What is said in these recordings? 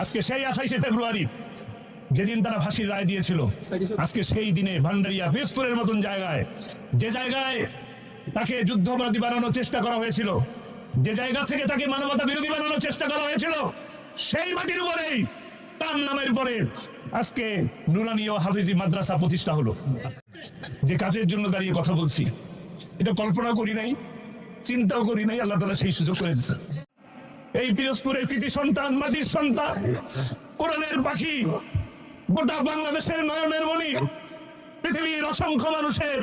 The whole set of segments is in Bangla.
আজকে সেই 28শে ফেব্রুয়ারি যেদিন তারা ফাঁসির রায় দিয়েছিল, আজকে সেই দিনে ভান্ডারিয়া পিরোজপুরের মতন জায়গায়, যে জায়গায় তাকে যুদ্ধাপরাধী বানানোর চেষ্টা করা হয়েছিল, যে জায়গা থেকে তাকে মানবতা বিরোধী বানানোর চেষ্টা করা হয়েছিল, সেই মাটির উপরেই তার নামের উপরে আজকে নুরানি ও হাফিজি মাদ্রাসা প্রতিষ্ঠা হলো। যে কাজের জন্য দাঁড়িয়ে কথা বলছি, এটা কল্পনা করি নাই, চিন্তাও করি নাই, আল্লাহ তাআলা সেই সুযোগ করে দিয়েছেন। এই পিরোজপুরের কৃতি সন্তান, মাটির সন্তান, কোরআনের পাখি, গোটা বাংলাদেশের নয়নের মণি, পৃথিবীর অসংখ্য মানুষের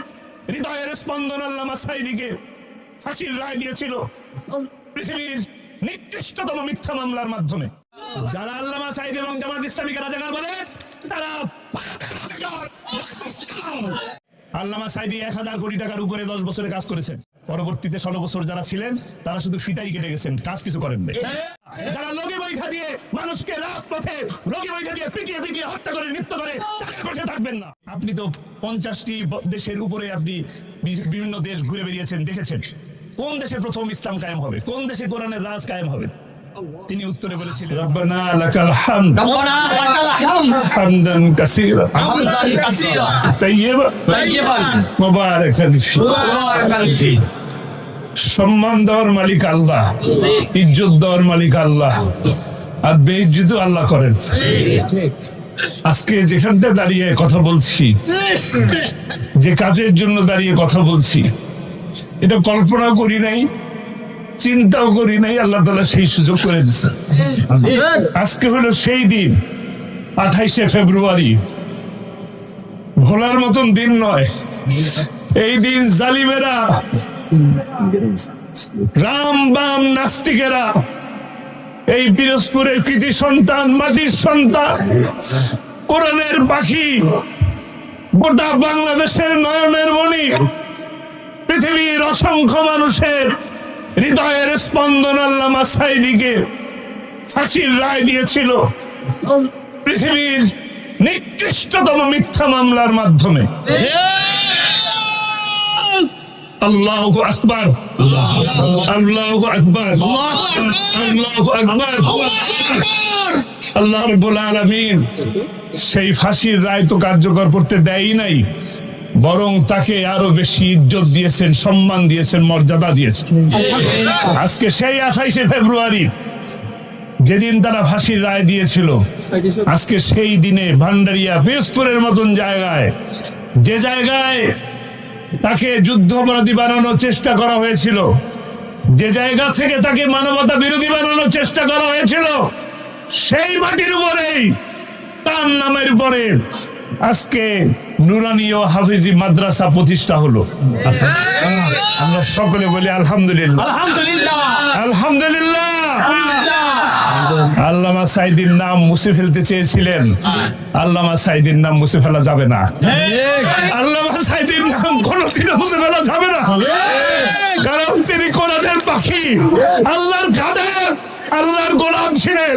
হৃদয়ের স্পন্দন আল্লামা সাঈদীকে ফাঁসির রায় দিয়েছিল পৃথিবীর নিকৃষ্টতম মিথ্যা মামলার মাধ্যমে। যারা আল্লামা সাঈদী এবং জামাত ইসলামীকে রাজাকার বলে, তারা আল্লামা সাঈদী 1000 কোটি টাকার উপরে 10 বছরে কাজ করেছেন। পরবর্তীতে 16 বছর যারা ছিলেন, তারা শুধু ফিতাই কেটে গেছেন, কাজ কিছু করেন নাই। যারা লগি বৈঠা দিয়ে মানুষকে রাজপথে লগি বৈঠা দিয়ে পিটিয়ে পিটিয়ে হত্যা করে নৃত্য করে, তাদের পাশে থাকবেন না। আপনি তো 50টি দেশের উপরে আপনি বিভিন্ন দেশ ঘুরে বেরিয়েছেন, দেখেছেন কোন দেশে প্রথম ইসলাম কায়েম হবে, কোন দেশে কোরআনের রাজ কায়েম হবে। তিনি উত্তরে বলেছিলেন, রব্বানা লাকাল হামদ, রব্বানা লাকাল হামদ হামদান কাসীরা, হামদান কাসীরা তাইয়্যিবান মুবারাকান ফি। সম্মান দেওয়ার মালিক আল্লাহ, ইজ্জত দেওয়ার মালিক আল্লাহ, আর বেইজ্জত আল্লাহ করেন। আজকে যেখানটা দাঁড়িয়ে কথা বলছি, যে কাজের জন্য দাঁড়িয়ে কথা বলছি, এটা কল্পনা করি নাই, চিন্তাও করি নাই, আল্লাহ তাআলা সেই সুযোগ করে দিয়েছে। আজকে হলো সেই দিন, 28শে ফেব্রুয়ারি, ভোলার মতন দিন নয়। এই দিন জালিমেরা, রাম বাম নাস্তিকেরা, এই পিরোজপুরের কৃতি সন্তান, মাটির সন্তান, কোরআনের পাখি, গোটা বাংলাদেশের নয়নের মণি, পৃথিবীর অসংখ্য মানুষের হৃদয়ের স্পন্দন আল্লামা সাঈদীকে ফাঁসির রায় দিয়েছিল পৃথিবীর নিকৃষ্টতম মিথ্যা মামলার মাধ্যমে। আল্লাহু আকবার, আল্লাহু আকবার, আল্লাহু আকবার। আল্লাহ রাব্বুল আলামিন সেই ফাঁসির রায় তো কার্যকর করতে দেয়ই নাই, বরং তাকে আরো বেশি ইজ্জত দিয়েছেন, সম্মান দিয়েছেন, মর্যাদা দিয়েছেন। আজকে সেই 28শে ফেব্রুয়ারি যেদিন তারা ফাঁসির রায় দিয়েছিল, আজকে সেই দিনে ভান্ডারিয়া পিরোজপুরের মতন জায়গায়, যে জায়গায় তাকে যুদ্ধাপরাধী বানানোর চেষ্টা করা হয়েছিল, যে জায়গা থেকে তাকে মানবতা বিরোধী বানানোর চেষ্টা করা হয়েছিল, সেই মাটির উপরেই তার নামের উপরে আজকে নুরানি ও হাফিজি মাদ্রাসা প্রতিষ্ঠা হলো। আমরা সকলে বলি আলহামদুলিল্লাহ, আলহামদুলিল্লাহ, আলহামদুলিল্লাহ। আল্লামা সাঈদীর নাম মুছে ফেলতে চেয়েছিলেন, আল্লামা সাঈদীর নাম মুছে ফেলা যাবে না। আল্লামা সাঈদীর নাম কোনোদিনও মুছে ফেলা যাবে না, কারণ তিনি কোরআনের পাখি, আল্লাহর খাদেম, আল্লাহর গোলাম ছিলেন।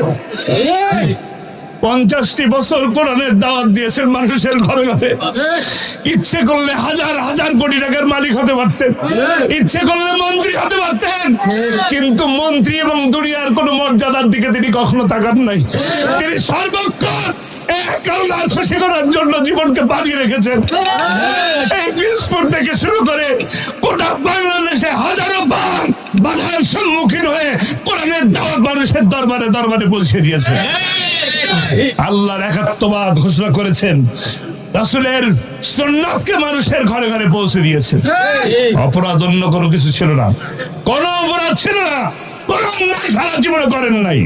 50টি বছর কোরআনের দাওয়াত দিয়েছেন মানুষের ঘরে ঘরে। ইচ্ছে করলে হাজার হাজার কোটি টাকার মালিক হতে পারতেন, ইচ্ছে করলে মন্ত্রী হতে পারতেন, কিন্তু মন্ত্রী এবং দুনিয়ার কোন মর্যাদার দিকে তিনি কখনো তাকান নাই। তিনি সর্বক্ষণ এক আল্লাহর খুশি করার জন্য জীবনকে বাঁধিয়ে রেখেছেন। এই পিরোজপুর থেকে শুরু করে গোটা বাংলাদেশে হাজারো বাধার সম্মুখীন হয়ে কোরআনের দাওয়াত মানুষের দরবারে দরবারে পৌঁছে দিয়েছে। আল্লাহর একাত্মবাদ ঘোষণা করেছেন, রাসূলের সুন্নাতকে মানুষের ঘরে ঘরে পৌঁছে দিয়েছেন। অপরাধ অন্য কোনো কিছু ছিল না, কোন অপরাধ ছিল না, কোন অন্যায় সারা জীবনে করেন নাই।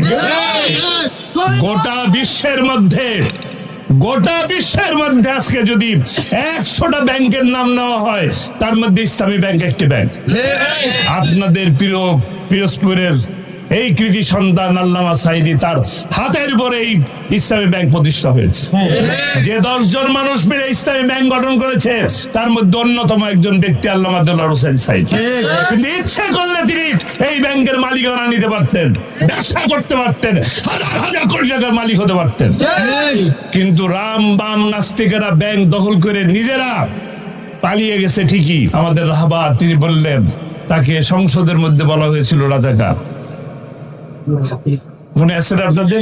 গোটা বিশ্বের মধ্যে আজকে যদি 100টা ব্যাংকের নাম নেওয়া হয়, তার মধ্যে ইসলামী ব্যাংক একটি ব্যাংক। আপনাদের প্রিয় পিরোজপুরের এই কৃতি সন্তান আল্লামা সাঈদী, তার হাতের উপরে এই ইসলামী ব্যাংক প্রতিষ্ঠা হয়েছে। যে 10 জন মানুষ মিলে ইসলামী ব্যাংক গঠন করেছে, তার মধ্যে অন্যতম একজন ব্যক্তি আল্লামা দেলোয়ার হোসেন সাঈদী। কিন্তু ইচ্ছে করলে তিনি এই ব্যাংকের মালিকানা নিতে পারতেন, ব্যবসা করতে পারতেন, হাজার হাজার কোটি টাকার মালিক হতে পারতেন। কিন্তু রাম বাম নাস্তিকেরা ব্যাংক দখল করে নিজেরা পালিয়ে গেছে ঠিকই। আমাদের রাহবার তিনি বললেন, তাকে সংসদের মধ্যে বলা হয়েছিল রাজাকার। মনে আছে না আপনাদের?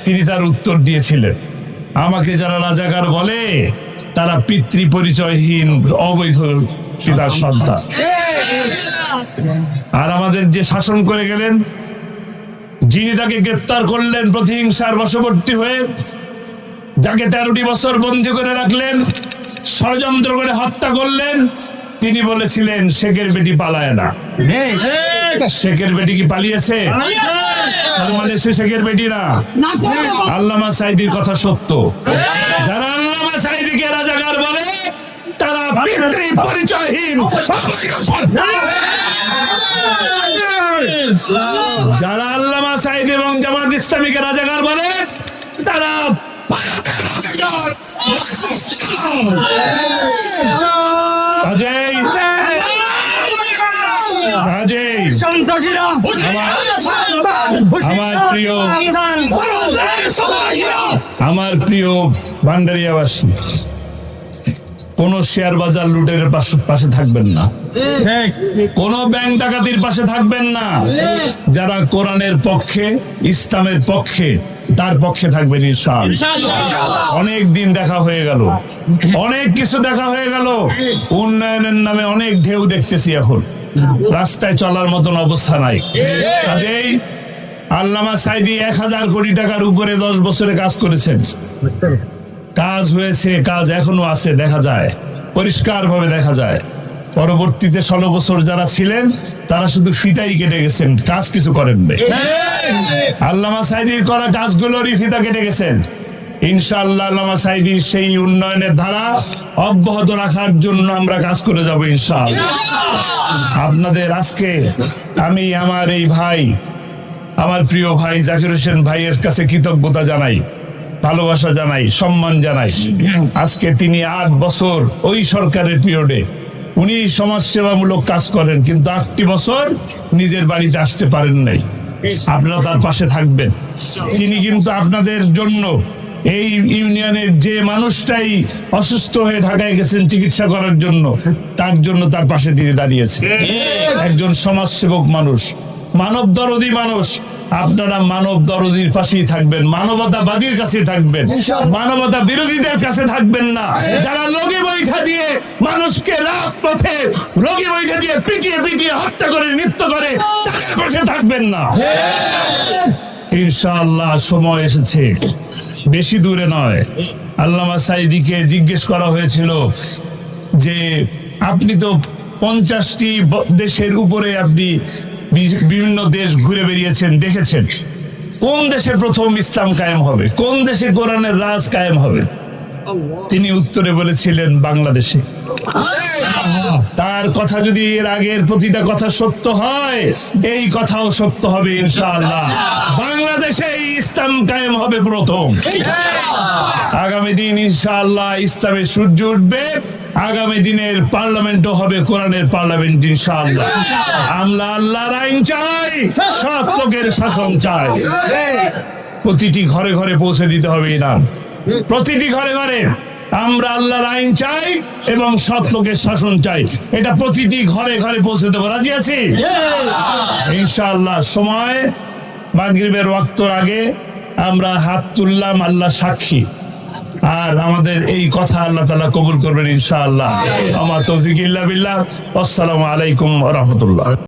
তিনি তার উত্তর দিয়েছিলেন, আমাকে যারা রাজাকার বলে তারা পিতৃ পরিচয়হীন অবৈধ পিতার সন্তান। আর আমাদের যে শাসন করে গেলেন, যিনি তাকে গ্রেপ্তার করলেন প্রতিহিংসার বশবর্তী হয়ে, যাকে 13টি বছর বন্দী করে রাখলেন, ষড়যন্ত্র করে হত্যা করলেন, তিনি বলেছিলেন শেখের বেটি পালায় না। শেখের বেটি কি পালিয়েছে? তার মানে সে শেখের বেটি না। আল্লামা সাঈদীর কথা সত্য। যারা আল্লামা সাঈদীকে রাজাকার বলে তারা পিতৃ পরিচয়হীন। যারা আল্লামা সাঈদী এবং জামাত ইসলামীকে রাজাকার বলে তারা আমার প্রিয় ভান্ডারিয়াবাসী, কোন শেয়ার বাজার লুটের পাশে থাকবেন না, কোন ব্যাংক ডাকাতির পাশে থাকবেন না। যারা কোরআনের পক্ষে, ইসলামের পক্ষে, তার পক্ষে থাকবেন ইনশাআল্লাহ। অনেক দিন দেখা হয়ে গেল, অনেক কিছু দেখা হয়ে গেল, উন্নয়নের নামে অনেক ঢেউ দেখতেছি, এখন রাস্তায় চলার মতন অবস্থা নাই। কাজেই আল্লামা সাঈদী 1000 কোটি টাকার উপরে 10 বছরে কাজ করেছেন। কাজ হয়েছে, কাজ এখনো আছে, দেখা যায়, পরিষ্কার ভাবে দেখা যায়। পরবর্তীতে 16 বছর যারা ছিলেন তারা শুধু ফিতাই কেটে গেছেন, কাজ কিছু করেন নাই। আল্লামা সাঈদীর করা কাজগুলোরই ফিতা কেটে গেছেন। ইনশাআল্লাহ আল্লামা সাঈদীর সেই উন্নয়নের ধারা অব্যাহত রাখার জন্য আমরা কাজ করে যাব ইনশাআল্লাহ। আপনাদের আজকে আমি আমার এই ভাই, আমার প্রিয় ভাই জাকির হোসেন ভাইয়ের কাছে কৃতজ্ঞতা জানাই, ভালোবাসা জানাই, সম্মান জানাই। আজকে তিনি 8 বছর ওই সরকারের পিরিয়ডে উনি সমাজসেবামূলক কাজ করেন, কিন্তু 8টি বছর নিজের বাড়িতে আসতে পারেন নাই। আপনারা তার পাশে থাকবেন। তিনি কিন্তু আপনাদের জন্য এই ইউনিয়নের যে মানুষটাই অসুস্থ হয়ে ঢাকায় গেছেন চিকিৎসা করার জন্য, তার জন্য তার পাশে তিনি দাঁড়িয়েছেন। একজন সমাজসেবক মানুষ, মানব দরদী মানুষ। আপনারা মানব দরদির পাশেই থাকবেন, মানবতাবাদীর কাছে থাকবেন, মানবতা বিরোধীদের কাছে থাকবেন না। যারা লগি বৈঠা দিয়ে মানুষকে রাজপথে লগি বৈঠা দিয়ে পিটিয়ে পিটিয়ে হত্যা করে নৃত্য করে, তাদের পাশে থাকবেন না। ইনশাআল্লাহ সময় এসেছে, বেশি দূরে নয়। আল্লামা সাঈদীকে জিজ্ঞেস করা হয়েছিল যে আপনি তো 50টি দেশের উপরে আপনি বিভিন্ন দেশ ঘুরে বেরিয়েছেন, দেখেছেন, কোন দেশে প্রথম ইসলাম কায়েম হবে, কোন দেশে কোরআনের রাজ কায়েম হবে? তিনি উত্তরে বলেছিলেন বাংলাদেশে। তার কথা যদি এর আগের প্রতিটা কথা সত্য হয়, এই কথাও সত্য হবে ইনশাআল্লাহ। বাংলাদেশে ইসলাম কায়েম হবে প্রথম। আগামী দিন ইনশাআল্লাহ ইসলামের সূর্য উঠবে। আগামী দিনের পার্লামেন্টও হবে কোরআনের পার্লামেন্ট ইনশাআল্লাহ। আমরা আল্লাহর আইন চাই, সৎ লোকের শাসন চাই। প্রতিটি ঘরে ঘরে পৌঁছে দিতে হবে ইনাম, প্রতিটি ঘরে ঘরে আমরা আল্লাহর আইন চাই এবং সৎ লোকের শাসন চাই। এটা প্রতিটি ঘরে ঘরে পৌঁছে দেবো, রাজি আছি ইনশাআল্লাহ। সময় মাগরিবের ওয়াক্তর আগে আমরা হাত তুললাম, আল্লাহ সাক্ষী। আর আমাদের এই কথা আল্লাহ তাআলা কবুল করবেন ইনশাআল্লাহ। আমার তৌফিক ইল্লা বিল্লাহ। আসসালামু আলাইকুম ওয়া রাহমাতুল্লাহ।